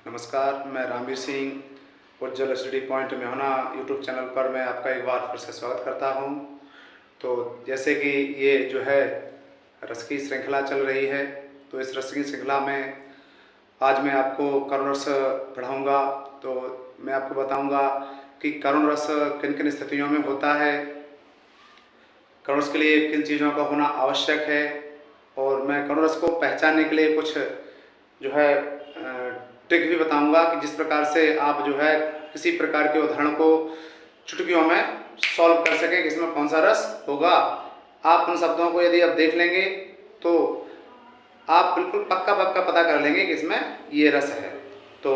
नमस्कार, मैं रामवीर सिंह उज्जवल study point में होना यूट्यूब चैनल पर मैं आपका एक बार फिर से स्वागत करता हूं। तो जैसे कि ये जो है रस की श्रृंखला चल रही है, तो इस रस की श्रृंखला में आज मैं आपको करुण रस पढ़ाऊँगा। तो मैं आपको बताऊँगा कि करुण रस किन किन स्थितियों में होता है, करुण रस के लिए किन चीज़ों का होना आवश्यक है, और मैं करुण रस को पहचानने के लिए कुछ जो है ट्रिक भी बताऊंगा कि जिस प्रकार से आप जो है किसी प्रकार के उदाहरण को चुटकियों में सॉल्व कर सकें कि इसमें कौन सा रस होगा। आप उन शब्दों को यदि आप देख लेंगे तो आप बिल्कुल पक्का पता कर लेंगे कि इसमें ये रस है। तो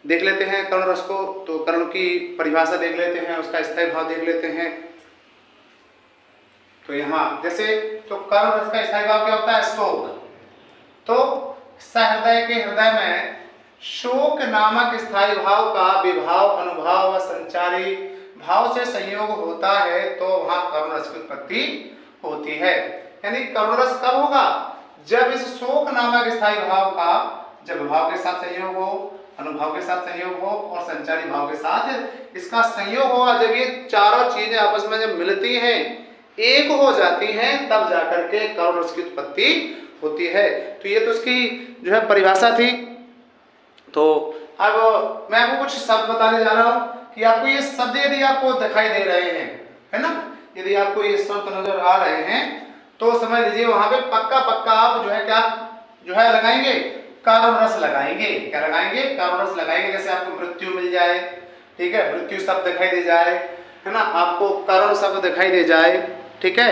देख लेते हैं करुण रस को। तो करुण की परिभाषा देख लेते हैं, उसका स्थायी भाव देख लेते हैं। तो यहाँ जैसे तो करुण रस का स्थायी भाव क्या होता है? शोक। तो सहृदय के हृदय में शोक नामक स्थायी भाव का विभाव, अनुभाव व संचारी भाव से संयोग होता है, तो वहां करुण रस की उत्पत्ति होती है। यानी करुण रस कब होगा? जब इस शोक नामक स्थायी भाव का जब भाव के साथ संयोग हो, अनुभाव के साथ संयोग हो और संचारी भाव के साथ इसका संयोग होगा। जब ये चारों चीजें आपस में जब मिलती हैं, एक हो जाती हैं, तब जाकर के करुण रस की उत्पत्ति होती है। तो ये तो उसकी जो है परिभाषा थी। तो अब मैं आपको कुछ शब्द बताने जा रहा हूं कि आपको ये शब्द यदि आपको दिखाई दे रहे हैं, है ना, यदि आपको ये शब्द नजर आ रहे हैं तो समझ लीजिए वहां पे पक्का आप जो है क्या जो है लगाएंगे? करुण रस लगाएंगे। क्या लगाएंगे? करुण रस लगाएंगे। जैसे आपको मृत्यु मिल जाए, ठीक है, मृत्यु शब्द दिखाई दे जाए, है ना, आपको करुण शब्द दिखाई दे जाए, ठीक है,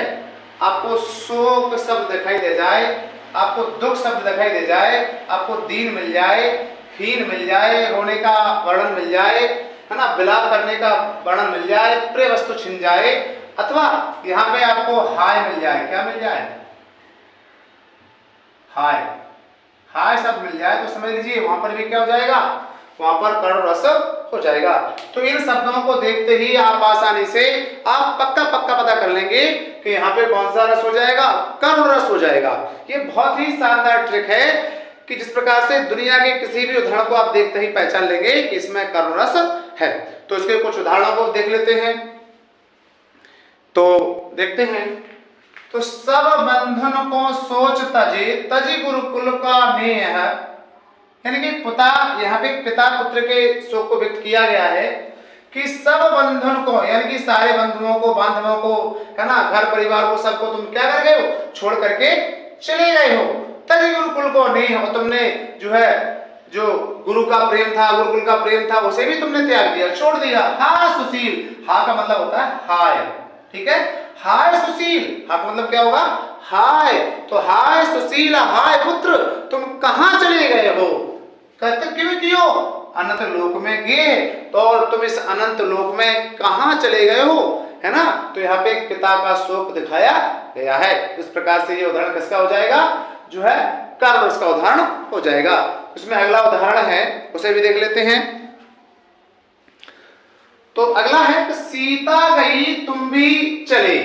आपको शोक शब्द दिखाई दे जाए, आपको दुख शब्द दिखाई दे जाए, आपको दीन मिल जाए, हीन मिल जाए, रोने का वर्णन मिल जाए, है ना, विलाप करने का वर्णन मिल जाए, प्रिय वस्तु छिन जाए, अथवा यहाँ पे आपको हाय मिल जाए। क्या मिल जाए? हाय शब्द मिल जाए, तो समझ लीजिए वहां पर भी क्या हो जाएगा? वहां पर करुण रस हो जाएगा। तो इन शब्दों को देखते ही आप आसानी से आप पक्का पता कर लेंगे कि यहाँ पे कौन सा रस हो जाएगा? करुण रस हो जाएगा। ये बहुत ही शानदार ट्रिक है कि जिस प्रकार से दुनिया के किसी भी उदाहरण को आप देखते ही पहचान लेंगे कि इसमें करुण रस है। तो इसके कुछ उदाहरणों को देख लेते हैं। तो देखते हैं। तो सब बंधन को सोच तजी गुरुकुल का नेह, यानी कि पिता, यहाँ पे पिता पुत्र के शोक को व्यक्त किया गया है कि सब बंधन को, यानी कि सारे बंधुओं को, बांधवों को, है ना, घर परिवार को, सबको तुम क्या कर गए हो? छोड़ करके चले गए हो। तजी गुरुकुल को नहीं हो, तुमने जो है जो गुरु का प्रेम था, गुरुकुल का प्रेम था, उसे भी तुमने त्याग दिया, छोड़ दिया। हा सुशील, हा का मतलब होता है हाय, ठीक है, हाय सुशील, हा का मतलब क्या होगा? हाय। तो हाय सुशील, हाय पुत्र, तुम कहां चले गए हो? कहते क्यों कियो? अनंत लोक में गए। तो और तुम इस अनंत लोक में कहां चले गए हो, है ना। तो यहाँ पे एक पिता का शोक दिखाया गया है। इस प्रकार से ये उदाहरण किसका हो जाएगा? जो है करुण रस का उदाहरण हो जाएगा। उसमें अगला उदाहरण है, उसे भी देख लेते हैं। तो अगला है कि सीता गई तुम भी चले।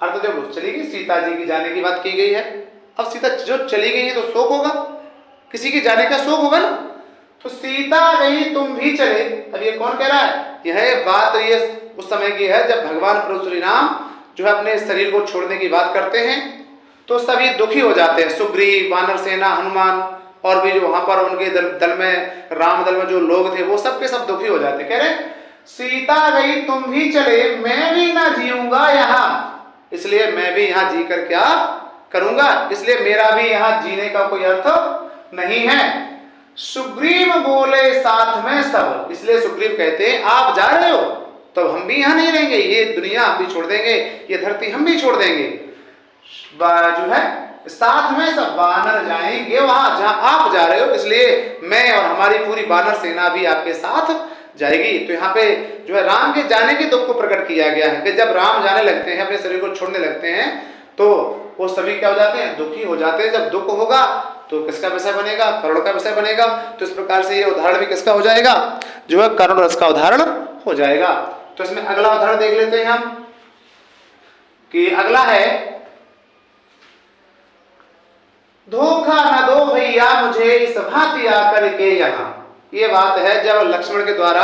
अर्थ देखो, चली गई, सीता जी की जाने की बात की गई है। अब सीता जो चली गई है तो शोक होगा, किसी के जाने का शोक होगा ना। तो सीता गई तुम भी चले। अब ये कौन कह रहा है? यह बात ये उस समय की है जब भगवान प्रभु श्री राम जो है अपने शरीर को छोड़ने की बात करते हैं, तो सभी दुखी हो जाते हैं। सुग्रीव, वानर सेना, हनुमान और भी जो वहां पर उनके दल में, राम दल में जो लोग थे, वो सब के सब दुखी हो जाते। कह रहे सीता गई तुम भी चले, मैं भी ना जीऊंगा यहाँ, इसलिए मैं भी यहाँ जीकर क्या करूंगा, इसलिए मेरा भी यहाँ जीने का कोई अर्थ नहीं है। सुग्रीव बोले साथ में सब, इसलिए सुग्रीव कहते हैं आप जा रहे हो तो हम भी यहाँ नहीं रहेंगे, ये दुनिया हम भी छोड़ देंगे, ये धरती हम भी छोड़ देंगे। जो है साथ में सब वानर जाएंगे वहां जहां आप जा रहे हो, इसलिए मैं और हमारी पूरी वानर सेना भी आपके साथ जाएगी। तो यहाँ पे जो है राम के जाने के दुख को प्रकट किया गया है कि जब राम जाने लगते हैं, अपने शरीर को छोड़ने लगते हैं, तो वो सभी क्या हो जाते हैं? दुखी हो जाते हैं। जब दुख होगा तो किसका विषय बनेगा? करुण का विषय बनेगा। तो इस प्रकार से ये उदाहरण भी किसका हो जाएगा? जो है करुण रस का उदाहरण हो जाएगा। तो इसमें अगला उदाहरण देख लेते हैं हम कि अगला है धोखा न दो भैया मुझे इस भांति आकर के यहाँ। ये बात है जब लक्ष्मण के द्वारा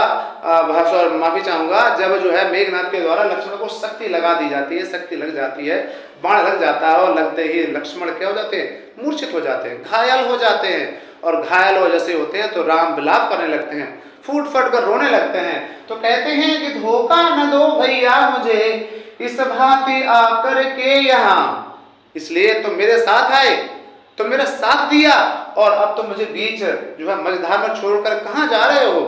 माफी चाहूंगा, जब जो है मेघनाथ के द्वारा लक्ष्मण को शक्ति लगा दी जाती है, शक्ति लग जाती है, बाण लग जाता है और लगते ही लक्ष्मण क्या हो जाते हैं, मूर्छित हो जाते हैं, घायल हो जाते हैं। और घायल हो जैसे होते हैं तो राम विलाप करने लगते हैं, फूट फट कर रोने लगते हैं। तो कहते हैं कि धोखा न दो भैया मुझे इस भांति आकर के यहाँ, इसलिए तुम मेरे साथ आए, तुम मेरा साथ दिया और अब तुम मुझे बीच जो है मझधार में छोड़कर कहाँ जा रहे हो।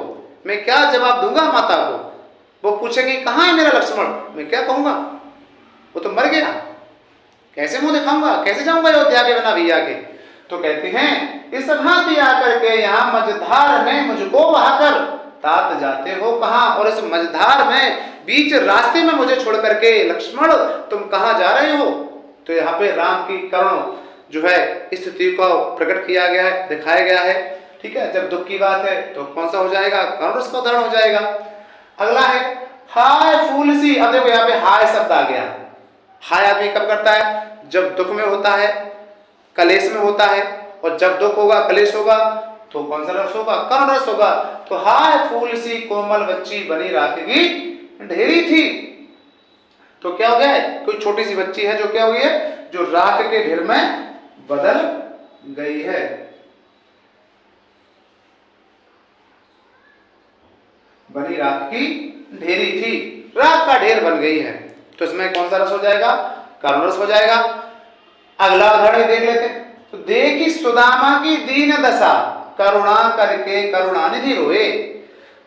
मैं क्या जवाब दूंगा माता को? वो पूछेगी कहाँ है मेरा लक्ष्मण, मैं क्या कहूंगा? वो तो मर गया, कैसे मुंह दिखाऊंगा, कैसे जाऊंगा अयोध्या के बिना भैया के? तो कहते हैं इस भांति आकर के यहाँ मझधार में मुझको बहाकर तात जाते हो कहाँ, और इस मझधार में बीच रास्ते में मुझे छोड़ करके लक्ष्मण तुम कहाँ जा रहे हो। तो यहाँ पे राम की करुण जो है स्थिति को प्रकट किया गया है, दिखाया गया है। ठीक है, जब दुख की बात है तो कौन सा हो जाएगा, करुण रस का उदाहरण हो जाएगा। अगला है हाय फूल सी। अब देखो यहाँ पे हाय शब्द आ गया। हाय आदमी कब करता है, जब दुख में होता है, कलेश में होता है, और जब दुख होगा कलेश होगा तो कौन सा रस होगा, करुण रस होगा। तो हाय फूल सी कोमल बच्ची बनी राख की ढेरी थी। तो क्या हो गया है, कोई छोटी सी बच्ची है जो क्या हो गई है, जो राख के ढेर में बदल गई है। बनी राख की ढेरी थी, राख का ढेर बन गई है। तो इसमें कौन सा रस हो जाएगा, करुण रस हो जाएगा। अगला उदाहरण देख लेते हैं। तो देखी सुदामा की दीन दशा करुणा करके करुणानिधि रोए,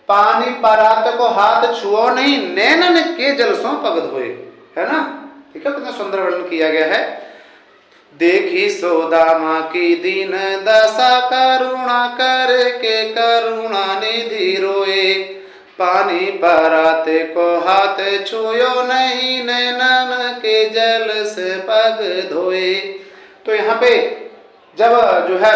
पानी परात को हाथ छुओ नहीं नैनन के जल सो पग धोए। है ना, ठीक है, कितना सुंदर वर्णन किया गया है। देखी सुदामा की दीन दशा करुणा करके करुणानिधि रोए, पानी पराते को हाथ छुयो नहीं नैनन के जल से पग धोए। तो यहाँ पे जब जो है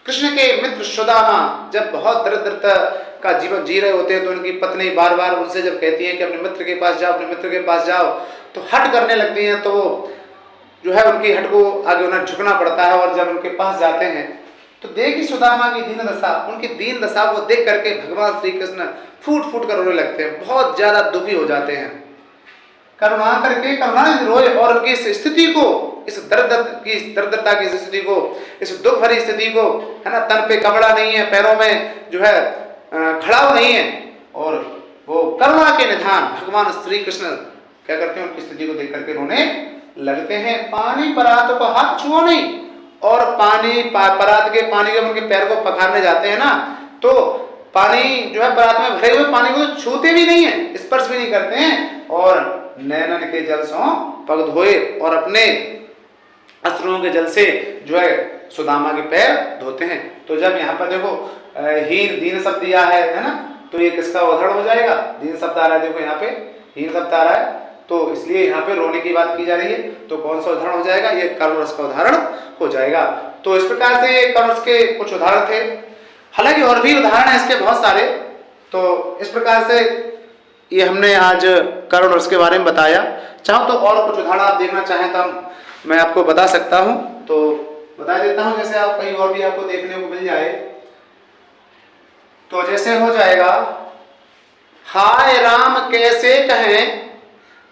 कृष्ण के मित्र सुदामा जब बहुत दरिद्रता का जीवन जी रहे होते हैं, तो उनकी पत्नी बार बार उनसे जब कहती है कि अपने मित्र के पास जाओ, अपने मित्र के पास जाओ, तो हट करने लगती हैं। तो जो है उनकी हट को आगे उन्हें झुकना पड़ता है, और जब उनके पास जाते हैं तो देखी सुदामा की दीन दशा, उनकी दीन दशा को देख करके भगवान श्री कृष्ण फूट फूट कर रोने लगते हैं, बहुत ज्यादा दुखी हो जाते हैं। करुणा करके करुणानिधि रोए, और उनकी इस स्थिति को, इस दरिद्रता की स्थिति को, इस दुख भरी स्थिति को, है ना, तन पे कपड़ा नहीं है, पैरों में जो है खड़ाव नहीं है, और वो करुणा के निधान भगवान श्री कृष्ण क्या करते हैं, उनकी स्थिति को देख करके रोने लगते हैं। पानी परात को हाथ छुओ नहीं, और पानी परात के पानी जब उनके पैर को पखारने जाते हैं ना, तो पानी जो है परात में भरे हुए पानी को तो छूते भी नहीं है, स्पर्श भी नहीं करते हैं, और नैनन के जल से पग धोए, और अपने अश्रुओं के जल से जो है सुदामा के पैर धोते हैं। तो जब यहाँ पर देखो हीन दीन शब्द दिया है ना, तो ये किसका उदाहरण हो जाएगा, दीन शब्द आ रहा है। देखो यहाँ पे हीन शब्द आ रहा है, तो इसलिए यहाँ पे रोने की बात की जा रही है। तो कौन सा उदाहरण हो जाएगा, ये करुण रस का उदाहरण हो जाएगा। तो इस प्रकार से करुण रस के कुछ उदाहरण थे, हालांकि और भी उदाहरण है इसके बहुत सारे। तो इस प्रकार से ये हमने आज करुण रस के बारे में बताया। चाहो तो और कुछ उदाहरण आप देखना चाहें तो मैं आपको बता सकता हूं, तो बता देता हूं, जैसे आप कहीं और भी आपको देखने को मिल जाए। तो जैसे हो जाएगा, हाय राम कैसे कहें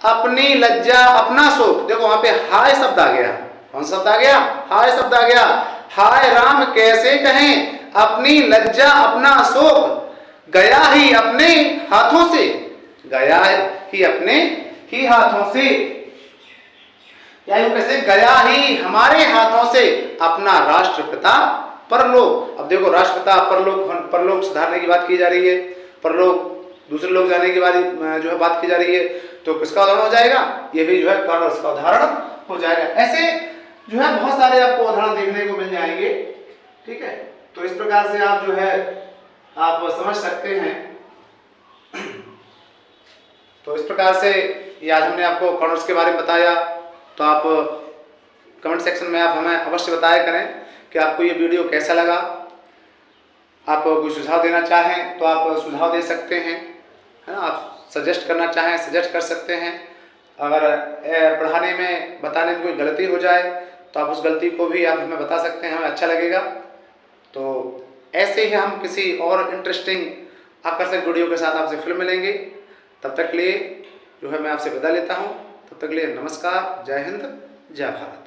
अपनी लज्जा अपना शोक। देखो वहां पे हाय शब्द आ गया, कौन शब्द आ गया, हाय शब्द आ गया। हाय राम कैसे कहें अपनी लज्जा अपना शोक, गया ही अपने हाथों से, गया ही अपने ही हाथों से, या यूं कैसे, गया ही हमारे हाथों से अपना राष्ट्रपिता परलोक। अब देखो राष्ट्रपिता परलोक सुधारने की बात की जा रही है, परलोक दूसरे लोग जाने की जो है बात की जा रही है। तो किसका उदाहरण हो जाएगा, ये भी जो है करुण रस का उदाहरण हो जाएगा। ऐसे जो है बहुत सारे आपको उदाहरण देखने को मिल जाएंगे। ठीक है, तो इस प्रकार से आप जो है आप समझ सकते हैं। तो इस प्रकार से ये आज हमने आपको करुण रस के बारे में बताया। तो आप कमेंट सेक्शन में आप हमें अवश्य बताया करें कि आपको ये वीडियो कैसा लगा। आप कोई सुझाव देना चाहें तो आप सुझाव दे सकते हैं, है ना। आप सजेस्ट करना चाहें सजेस्ट कर सकते हैं। अगर पढ़ाने में बताने में कोई गलती हो जाए तो आप उस गलती को भी आप हमें बता सकते हैं, हमें अच्छा लगेगा। तो ऐसे ही हम किसी और इंटरेस्टिंग आकर्षक वीडियो के साथ आपसे फिर मिलेंगे। तब तक के लिए जो है मैं आपसे विदा लेता हूँ। तब तक के लिए नमस्कार, जय हिंद, जय भारत।